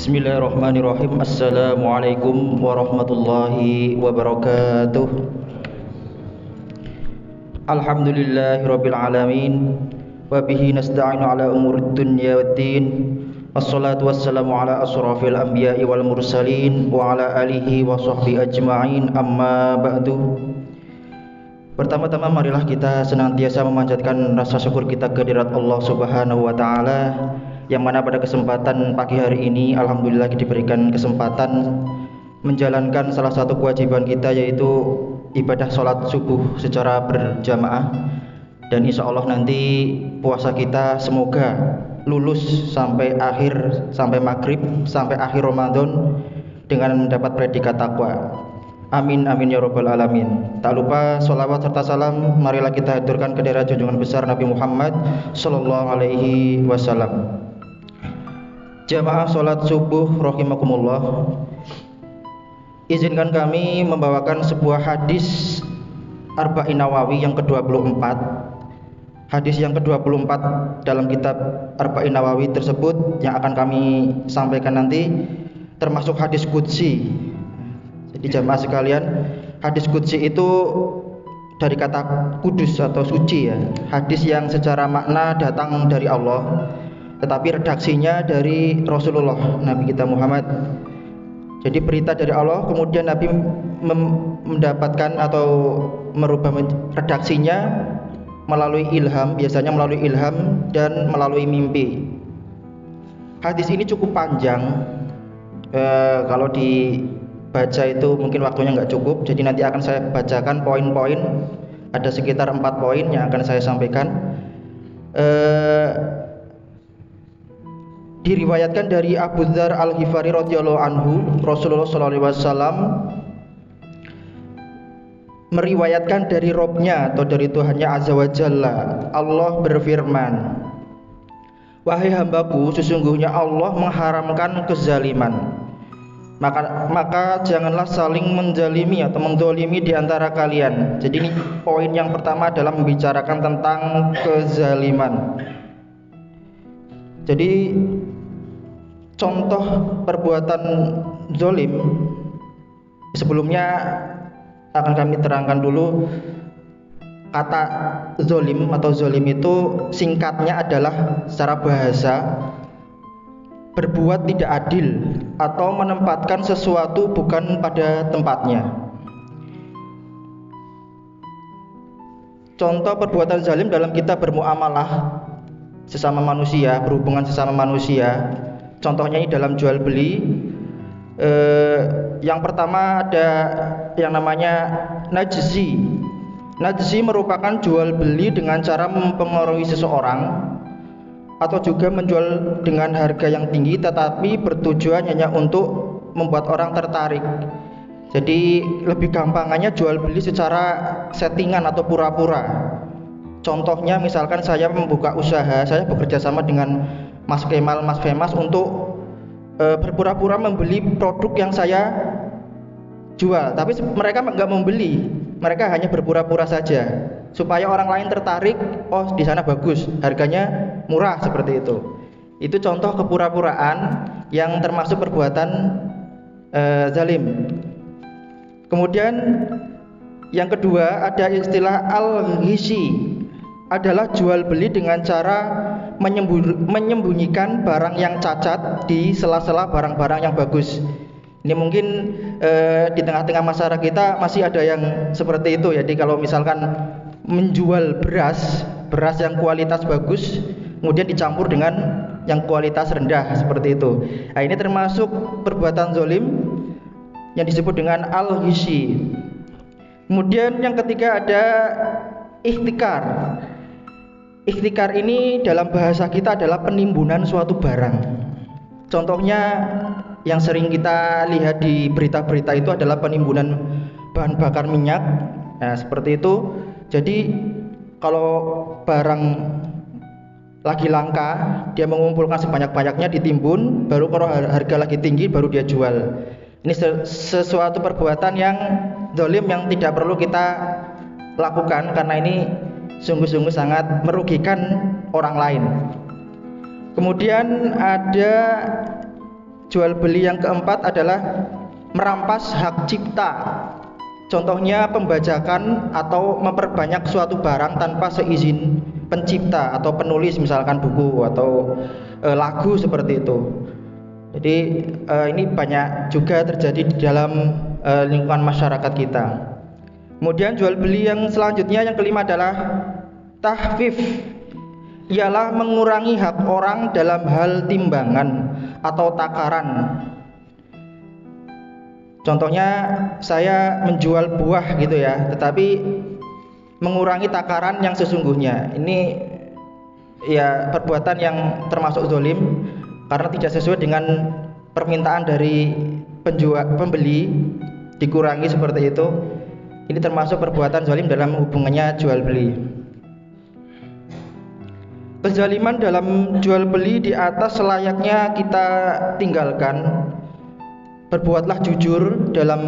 Bismillahirrahmanirrahim. Assalamualaikum warahmatullahi wabarakatuh. Alhamdulillahirabbil alamin wa bihi nasta'inu ala umurid dunya waddin. Wassalatu wassalamu ala asrafil anbiya'i wal mursalin wa ala alihi wa sahbihi ajma'in. Amma ba'du. Pertama-tama marilah kita senantiasa memanjatkan rasa syukur kita kehadirat Allah Subhanahu wa taala, yang mana pada kesempatan pagi hari ini alhamdulillah diberikan kesempatan menjalankan salah satu kewajiban kita, yaitu ibadah sholat subuh secara berjamaah. Dan insya Allah nanti puasa kita semoga lulus sampai maghrib, sampai akhir Ramadan dengan mendapat predikat takwa. Amin amin ya rabbal alamin. Tak lupa sholawat serta salam marilah kita haturkan ke daerah junjungan besar Nabi Muhammad sallallahu alaihi wasallam. Jamaah sholat subuh rahimakumullah, izinkan kami membawakan sebuah hadis Arba'in Nawawi yang ke-24. Hadis yang ke-24 dalam kitab Arba'in Nawawi tersebut yang akan kami sampaikan nanti termasuk hadis qudsi. Jadi jamaah sekalian, hadis qudsi itu dari kata kudus atau suci ya. Hadis yang secara makna datang dari Allah, tetapi redaksinya dari Rasulullah Nabi kita Muhammad. Jadi berita dari Allah, kemudian Nabi mendapatkan atau merubah redaksinya melalui ilham, biasanya melalui ilham dan melalui mimpi. Hadis ini cukup panjang, kalau dibaca itu mungkin waktunya nggak cukup, jadi nanti akan saya bacakan poin-poin. Ada sekitar 4 poin yang akan saya sampaikan. Diriwayatkan dari Abu Dzar Al-Ghifari radhiyallahu anhu, Rasulullah sallallahu alaihi wasallam meriwayatkan dari Robnya atau dari Tuhannya Azza wa Jalla, Allah berfirman, wahai hambaku, sesungguhnya Allah mengharamkan kezaliman, maka janganlah saling menzalimi atau mendolimi di antara kalian. Jadi ini poin yang pertama adalah membicarakan tentang kezaliman. Jadi contoh perbuatan zolim sebelumnya akan kami terangkan dulu. Kata zolim atau zolim itu singkatnya adalah secara bahasa berbuat tidak adil atau menempatkan sesuatu bukan pada tempatnya. Contoh perbuatan zalim dalam kita bermuamalah sesama manusia, berhubungan sesama manusia. Contohnya ini dalam jual beli. Yang pertama ada yang namanya najzi. Najzi merupakan jual beli dengan cara mempengaruhi seseorang atau juga menjual dengan harga yang tinggi, tetapi bertujuan hanya untuk membuat orang tertarik. Jadi lebih gampangannya jual beli secara settingan atau pura-pura. Contohnya misalkan saya membuka usaha, saya bekerja sama dengan Mas Kemal, Mas Femas untuk berpura-pura membeli produk yang saya jual, tapi mereka nggak membeli, mereka hanya berpura-pura saja supaya orang lain tertarik. Oh, di sana bagus, harganya murah, seperti itu. Itu contoh kepura-puraan yang termasuk perbuatan zalim. Kemudian yang kedua ada istilah al-ghishi, adalah jual beli dengan cara menyembunyikan barang yang cacat di sela-sela barang-barang yang bagus. Ini mungkin di tengah-tengah masyarakat kita masih ada yang seperti itu. Jadi kalau misalkan menjual beras yang kualitas bagus kemudian dicampur dengan yang kualitas rendah, seperti itu. Nah, ini termasuk perbuatan zalim yang disebut dengan al-ghishi. Kemudian yang ketiga ada ihtikar. Ihtikar ini dalam bahasa kita adalah penimbunan suatu barang. Contohnya yang sering kita lihat di berita-berita itu adalah penimbunan bahan bakar minyak. Nah, seperti itu. Jadi kalau barang lagi langka, dia mengumpulkan sebanyak-banyaknya, ditimbun, baru kalau harga lagi tinggi baru dia jual. Ini sesuatu perbuatan yang zalim yang tidak perlu kita lakukan, karena ini sungguh-sungguh sangat merugikan orang lain. Kemudian ada jual beli yang keempat adalah merampas hak cipta. Contohnya pembajakan atau memperbanyak suatu barang tanpa seizin pencipta atau penulis, misalkan buku atau lagu seperti itu. Jadi ini banyak juga terjadi di dalam lingkungan masyarakat kita. Kemudian jual beli yang selanjutnya, yang kelima adalah tahfif, ialah mengurangi hak orang dalam hal timbangan atau takaran. Contohnya saya menjual buah gitu ya, tetapi mengurangi takaran yang sesungguhnya. Ini ya perbuatan yang termasuk zalim karena tidak sesuai dengan permintaan dari pembeli, dikurangi seperti itu. Ini termasuk perbuatan zalim dalam hubungannya jual beli. Kezaliman dalam jual beli di atas selayaknya kita tinggalkan. Berbuatlah jujur dalam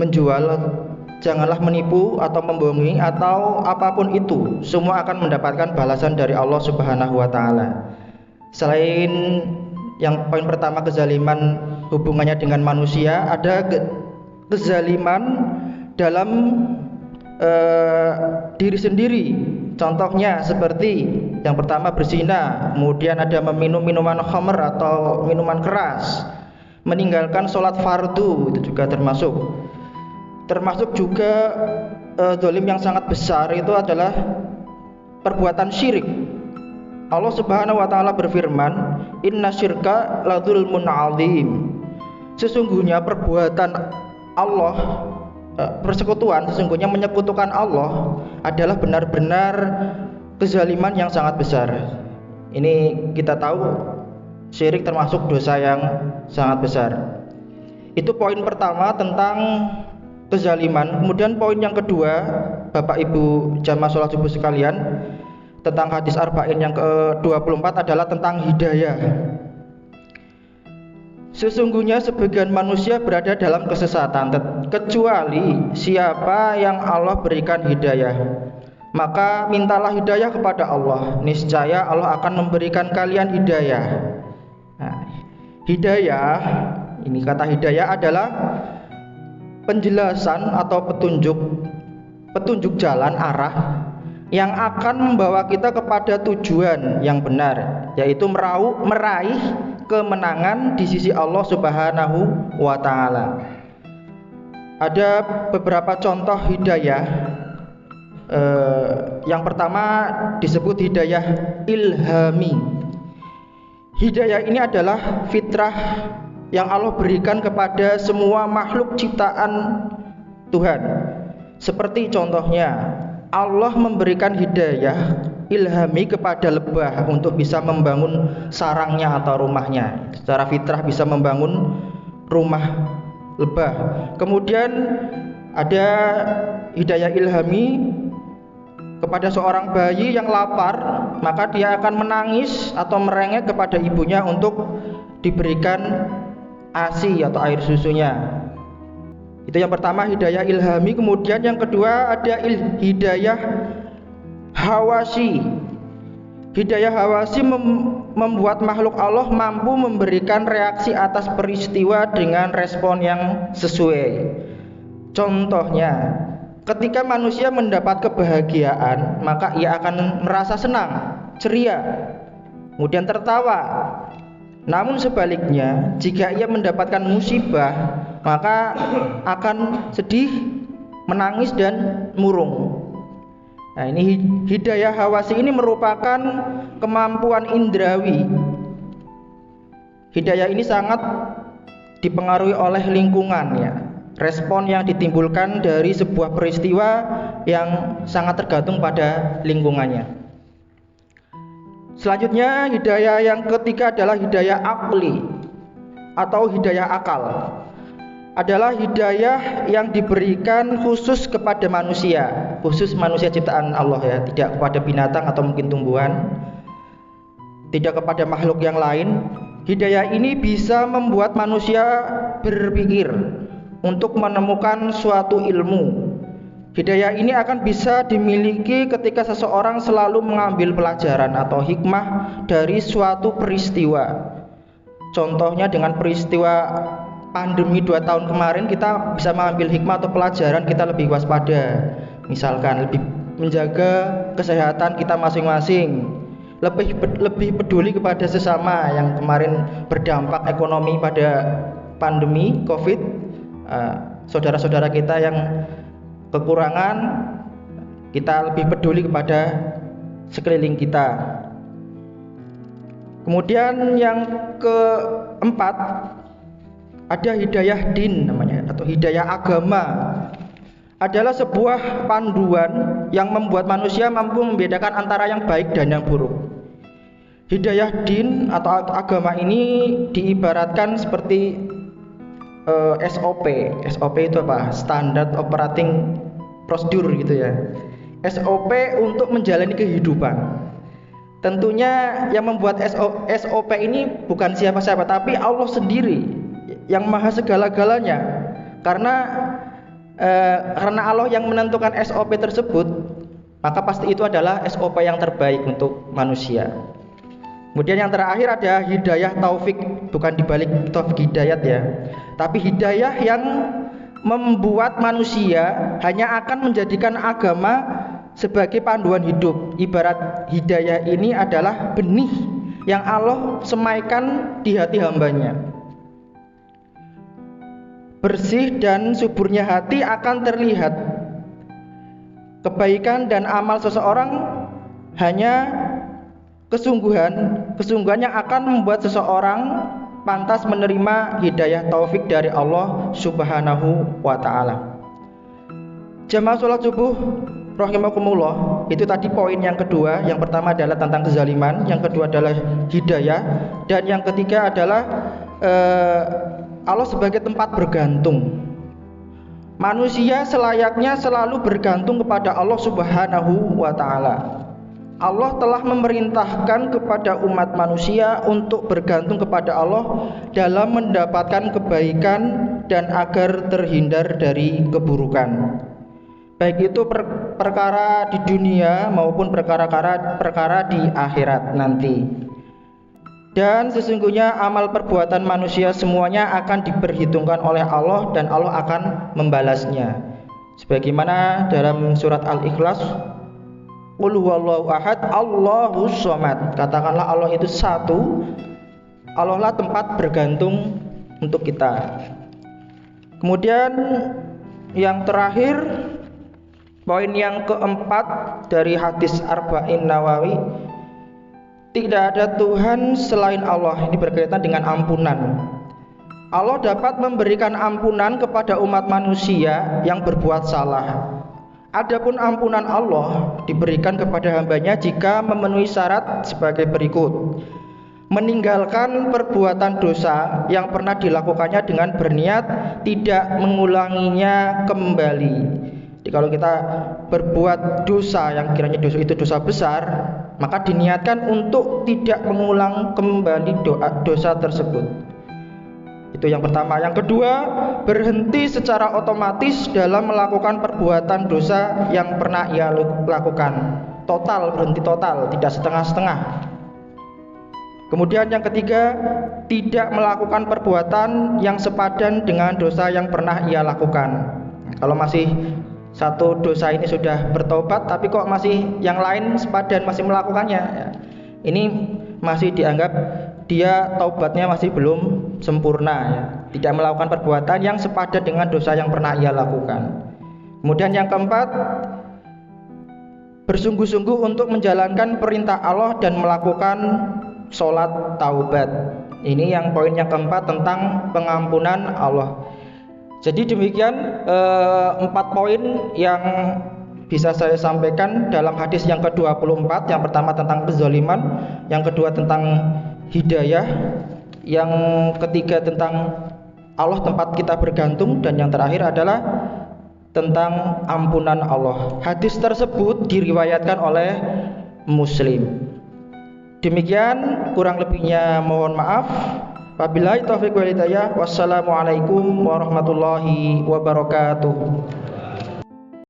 menjual, janganlah menipu atau membohongi atau apapun itu. Semua akan mendapatkan balasan dari Allah Subhanahu wa taala. Selain yang poin pertama kezaliman hubungannya dengan manusia, ada kezaliman dalam diri sendiri. Contohnya seperti yang pertama berzina, kemudian ada meminum minuman khamr atau minuman keras, meninggalkan sholat fardu, itu juga termasuk juga zalim yang sangat besar itu adalah perbuatan syirik. Allah Subhanahu wa taala berfirman, "Inna syirka la dzulmun 'adzim." Sesungguhnya perbuatan Allah, persekutuan, sesungguhnya menyekutukan Allah adalah benar-benar kezaliman yang sangat besar. Ini kita tahu syirik termasuk dosa yang sangat besar. Itu poin pertama tentang kezaliman. Kemudian poin yang kedua, Bapak Ibu jamaah sholat subuh sekalian, tentang hadis arba'in yang ke-24 adalah tentang hidayah. Sesungguhnya sebagian manusia berada dalam kesesatan, kecuali siapa yang Allah berikan hidayah. Maka mintalah hidayah kepada Allah, niscaya Allah akan memberikan kalian hidayah. Nah, hidayah, ini kata hidayah adalah penjelasan atau petunjuk jalan arah yang akan membawa kita kepada tujuan yang benar, yaitu meraih kemenangan di sisi Allah Subhanahu wa taala. Ada beberapa contoh hidayah. Yang pertama disebut hidayah ilhami. Hidayah ini adalah fitrah yang Allah berikan kepada semua makhluk ciptaan Tuhan. Seperti contohnya, Allah memberikan hidayah ilhami kepada lebah untuk bisa membangun sarangnya atau rumahnya. Secara fitrah bisa membangun rumah lebah. Kemudian ada hidayah ilhami kepada seorang bayi yang lapar, maka dia akan menangis atau merengek kepada ibunya untuk diberikan ASI atau air susunya. Itu yang pertama, hidayah ilhami. Kemudian yang kedua ada hidayah hawasi. Hidayah hawasi membuat makhluk Allah mampu memberikan reaksi atas peristiwa dengan respon yang sesuai. Contohnya, ketika manusia mendapat kebahagiaan, maka ia akan merasa senang, ceria, kemudian tertawa. Namun sebaliknya, jika ia mendapatkan musibah, maka akan sedih, menangis dan murung. Nah, ini hidayah hawasi ini merupakan kemampuan indrawi. Hidayah ini sangat dipengaruhi oleh lingkungan ya. Respon yang ditimbulkan dari sebuah peristiwa yang sangat tergantung pada lingkungannya. Selanjutnya, hidayah yang ketiga adalah hidayah akli atau hidayah akal. Adalah hidayah yang diberikan khusus kepada manusia, khusus manusia ciptaan Allah ya, tidak kepada binatang atau mungkin tumbuhan, tidak kepada makhluk yang lain. Hidayah ini bisa membuat manusia berpikir untuk menemukan suatu ilmu. Hidayah ini akan bisa dimiliki ketika seseorang selalu mengambil pelajaran atau hikmah dari suatu peristiwa. Contohnya dengan peristiwa pandemi 2 tahun kemarin, kita bisa mengambil hikmah atau pelajaran, kita lebih waspada. Misalkan lebih menjaga kesehatan kita masing-masing, lebih peduli kepada sesama yang kemarin berdampak ekonomi pada pandemi Covid, saudara-saudara kita yang kekurangan, kita lebih peduli kepada sekeliling kita. Kemudian yang keempat, ada hidayah din namanya, atau hidayah agama. Adalah sebuah panduan yang membuat manusia mampu membedakan antara yang baik dan yang buruk. Hidayah din atau agama ini diibaratkan seperti SOP. SOP itu apa? Standard Operating Procedure gitu ya. SOP untuk menjalani kehidupan. Tentunya yang membuat SOP ini bukan siapa-siapa, tapi Allah sendiri yang maha segala-galanya. Karena Allah yang menentukan SOP tersebut, maka pasti itu adalah SOP yang terbaik untuk manusia. Kemudian yang terakhir ada hidayah taufik, bukan dibalik taufik hidayat ya, tapi hidayah yang membuat manusia hanya akan menjadikan agama sebagai panduan hidup. Ibarat hidayah ini adalah benih yang Allah semaikan di hati hambanya. Bersih dan suburnya hati akan terlihat. Kebaikan dan amal seseorang hanya kesungguhan yang akan membuat seseorang pantas menerima hidayah taufik dari Allah Subhanahu wa ta'ala. Jamaah sholat subuh rahimakumullah, itu tadi poin yang kedua. Yang pertama adalah tentang kezaliman, yang kedua adalah hidayah, dan yang ketiga adalah Allah sebagai tempat bergantung. Manusia selayaknya selalu bergantung kepada Allah Subhanahu wa ta'ala. Allah telah memerintahkan kepada umat manusia untuk bergantung kepada Allah dalam mendapatkan kebaikan dan agar terhindar dari keburukan, baik itu perkara di dunia maupun perkara di akhirat nanti. Dan sesungguhnya amal perbuatan manusia semuanya akan diperhitungkan oleh Allah dan Allah akan membalasnya. Sebagaimana dalam surat Al-Ikhlas, Qul huwallahu ahad, Allahus somad. Katakanlah Allah itu satu, Allah lah tempat bergantung untuk kita. Kemudian yang terakhir, poin yang keempat dari hadis Arba'in Nawawi, tidak ada Tuhan selain Allah. Ini berkaitan dengan ampunan. Allah dapat memberikan ampunan kepada umat manusia yang berbuat salah. Adapun ampunan Allah diberikan kepada hambanya jika memenuhi syarat sebagai berikut: meninggalkan perbuatan dosa yang pernah dilakukannya dengan berniat tidak mengulanginya kembali. Jadi kalau kita berbuat dosa yang kiranya dosa itu dosa besar, maka diniatkan untuk tidak mengulang kembali dosa tersebut. Itu yang pertama. Yang kedua, berhenti secara otomatis dalam melakukan perbuatan dosa yang pernah ia lakukan. Total, berhenti total, tidak setengah-setengah. Kemudian yang ketiga, tidak melakukan perbuatan yang sepadan dengan dosa yang pernah ia lakukan. Kalau masih satu dosa ini sudah bertobat, tapi kok masih yang lain sepadan masih melakukannya, ya, ini masih dianggap dia taubatnya masih belum sempurna, ya. Tidak melakukan perbuatan yang sepadan dengan dosa yang pernah ia lakukan. Kemudian yang keempat, bersungguh-sungguh untuk menjalankan perintah Allah dan melakukan sholat taubat. Ini yang poin yang keempat tentang pengampunan Allah. Jadi demikian 4 poin yang bisa saya sampaikan dalam hadis yang ke-24. Yang pertama tentang kezaliman, yang kedua tentang hidayah, yang ketiga tentang Allah tempat kita bergantung, dan yang terakhir adalah tentang ampunan Allah. Hadis tersebut diriwayatkan oleh Muslim. Demikian, kurang lebihnya mohon maaf. Wabillahi taufiq wal hidayah. Wassalamualaikum warahmatullahi wabarakatuh.